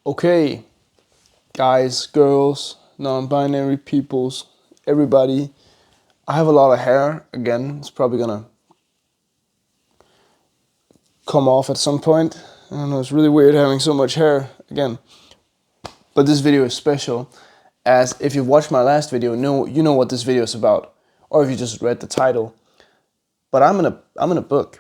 Okay, guys, girls, non-binary peoples, everybody. I have a lot of hair again. It's probably gonna come off at some point. I don't know, it's really weird having so much hair again. But this video is special, as if you watched my last video, you know what this video is about, or if you just read the title. But I'm in a book.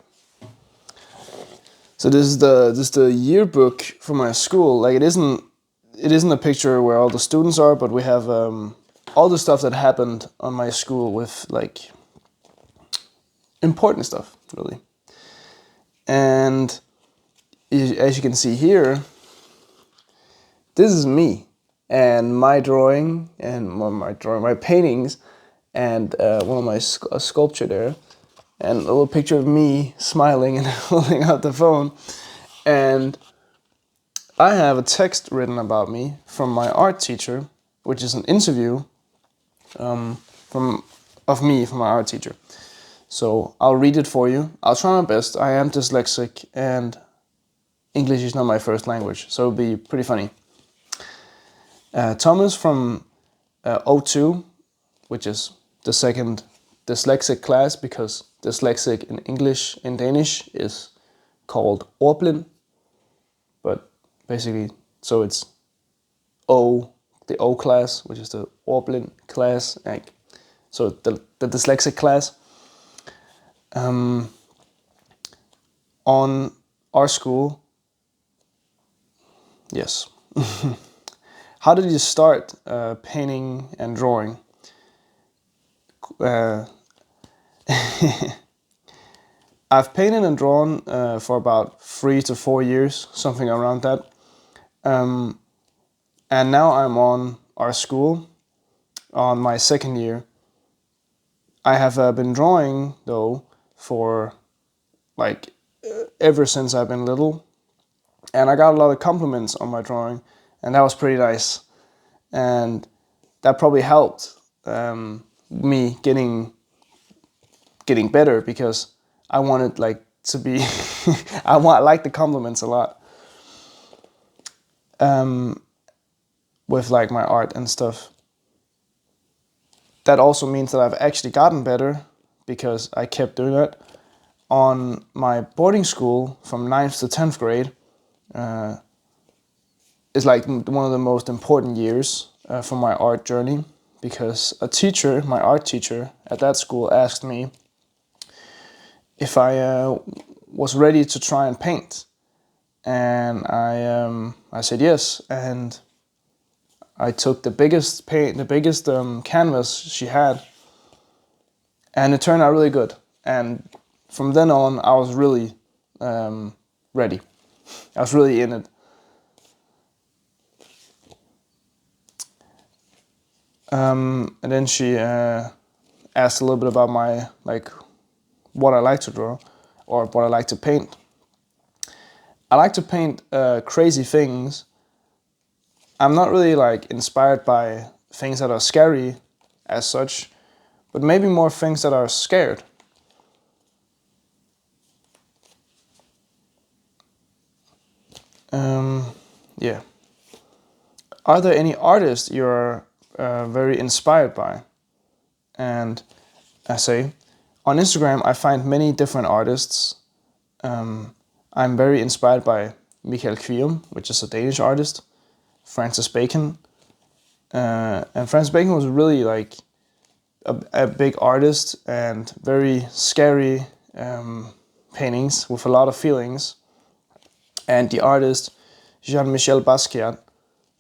So this is the yearbook for my school. Like it isn't a picture where all the students are, but we have all the stuff that happened on my school with like important stuff, really. And as you can see here, this is me and my drawing and my paintings, and one of my sculpture there, and a little picture of me smiling and holding out the phone. And I have a text written about me from my art teacher, which is an interview of me from my art teacher. So I'll read it for you. I'll try my best. I am dyslexic and English is not my first language, so it'll be pretty funny. Thomas from O2, which is the second dyslexic class, because dyslexic in Danish is called ordblind, but basically, so it's the O class, which is the ordblind class, so the dyslexic class. On our school, yes. How did you start painting and drawing? I've painted and drawn for about 3 to 4 years, something around that. And now I'm on our school, on my second year. I have been drawing, though, for like ever since I've been little. And I got a lot of compliments on my drawing, and that was pretty nice. And that probably helped me getting better, because I wanted like to be I like the compliments a lot with like my art and stuff. That also means that I've actually gotten better, because I kept doing it. On my boarding school from 9th to 10th grade is like one of the most important years for my art journey, because a teacher, my art teacher at that school, asked me if I was ready to try and paint, and I said yes, and I took the biggest canvas she had, and it turned out really good. And from then on, I was really ready. I was really in it. And then she asked a little bit about my what I like to draw, or what I like to paint. I like to paint crazy things. I'm not really like inspired by things that are scary as such, but maybe more things that are scared. Yeah. Are there any artists you're very inspired by? And I say, on Instagram I find many different artists. I'm very inspired by Michael Kvium, which is a Danish artist, Francis Bacon. And Francis Bacon was really like a big artist, and very scary paintings with a lot of feelings. And the artist Jean-Michel Basquiat,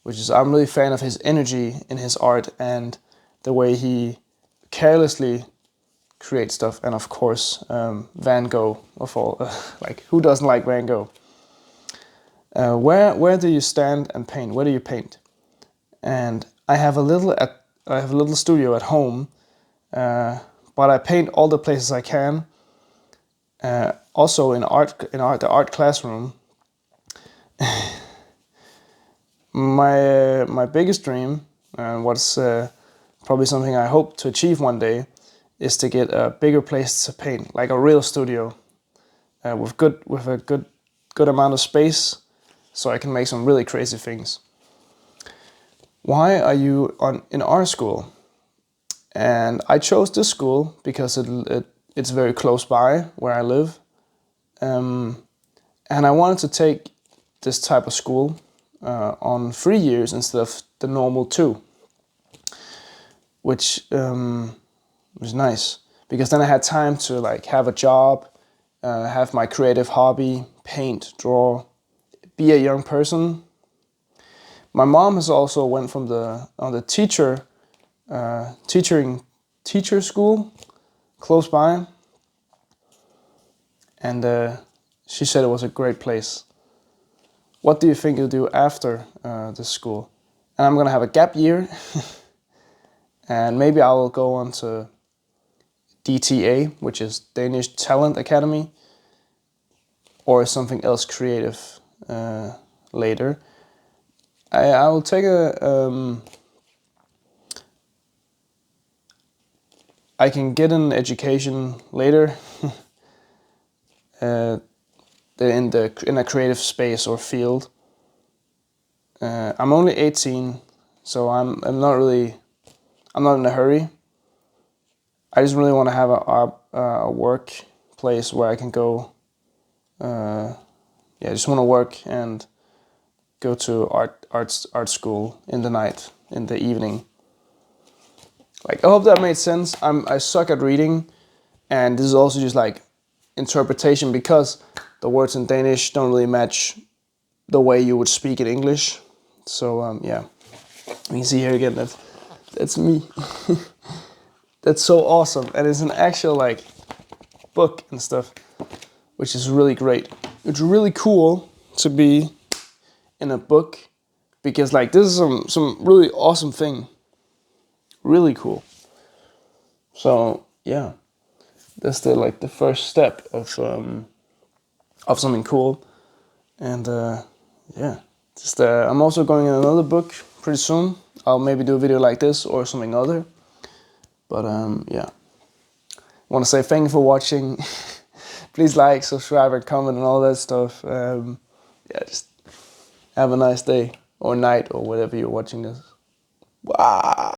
I'm really a fan of his energy in his art and the way he carelessly creates stuff. And of course, Van Gogh, of all, like who doesn't like Van Gogh? Where do you stand and paint? Where do you paint? And I have a little studio at home, but I paint all the places I can. Also in the art classroom. My biggest dream, and what's probably something I hope to achieve one day, is to get a bigger place to paint, like a real studio, with a good amount of space, so I can make some really crazy things. Why are you in art school? And I chose this school because it's very close by where I live. And I wanted to take this type of school on 3 years instead of the normal 2, which was nice because then I had time to like have a job, have my creative hobby, paint, draw, be a young person. My mom has also went from the teacher school close by, and she said it was a great place. What do you think you'll do after this school? And I'm gonna have a gap year, and maybe I will go on to DTA, which is Danish Talent Academy, or something else creative later. I will take I can get an education later in a creative space or field. I'm only 18, so I'm not in a hurry. I just really want to have a workplace where I can go. I just want to work and go to art school in the night, in the evening. Like, I hope that made sense. I suck at reading, and this is also just like interpretation because the words in Danish don't really match the way you would speak in English. So yeah, you can see here again that's me. That's so awesome, and it's an actual like book and stuff, which is really great. It's really cool to be in a book because like this is some really awesome thing. Really cool. So yeah, that's the first step of something cool, and yeah, I'm also going in another book pretty soon. I'll maybe do a video like this or something other. But yeah, I want to say thank you for watching. Please like, subscribe, and comment and all that stuff. Yeah, just have a nice day or night or whatever you're watching this. Wow.